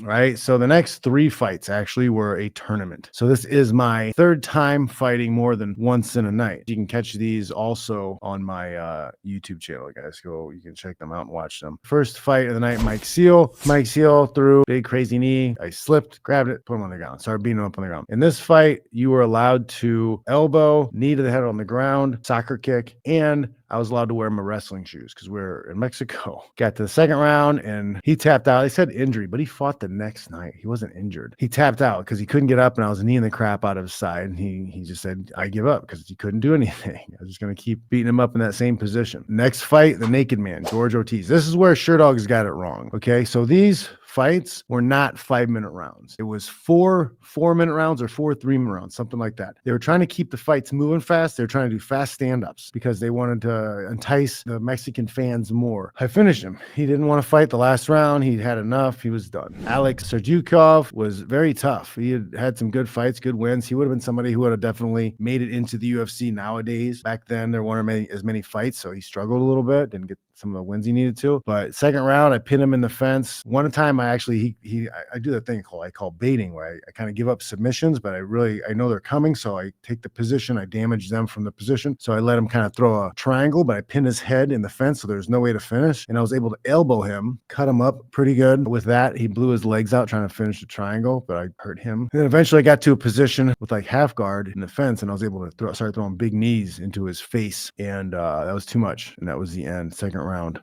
Right. So the next 3 fights actually were a tournament. So this is my third time fighting more than once in a night. You can catch these also on my YouTube channel, guys. You can check them out and watch them. First fight of the night, Mike Seal. Mike Seal threw big crazy knee. I slipped, grabbed it, put him on the ground, started beating him up on the ground. In this fight, you were allowed to elbow, knee to the head on the ground, soccer kick, and I was allowed to wear my wrestling shoes because we're in Mexico. Got to the second round and he tapped out. They said injury, but he fought the next night. He wasn't injured. He tapped out because he couldn't get up and I was kneeing the crap out of his side. And he just said, I give up because he couldn't do anything. I was just going to keep beating him up in that same position. Next fight, the naked man, George Ortiz. This is where Sherdog's got it wrong. Okay. So these fights were not 5-minute rounds. It was 4-minute rounds or 4 3-minute rounds, something like that. They were trying to keep the fights moving fast. They were trying to do fast stand-ups because they wanted to entice the Mexican fans more. I finished him. He didn't want to fight the last round. He'd had enough. He was done. Alex Serdyukov was very tough. He had some good fights, good wins. He would have been somebody who would have definitely made it into the UFC nowadays. Back then, there weren't as many fights, so he struggled a little bit, didn't get some of the wins he needed to. But second round, I pinned him in the fence. One time, I do that thing I call baiting, where I kind of give up submissions, but I know they're coming, so I take the position, I damage them from the position. So I let him kind of throw a triangle, but I pinned his head in the fence, so there's no way to finish. And I was able to elbow him, cut him up pretty good. With that, he blew his legs out trying to finish the triangle, but I hurt him. And then eventually I got to a position with like half guard in the fence, and I was able to start throwing big knees into his face, and that was too much. And that was the end. Second round.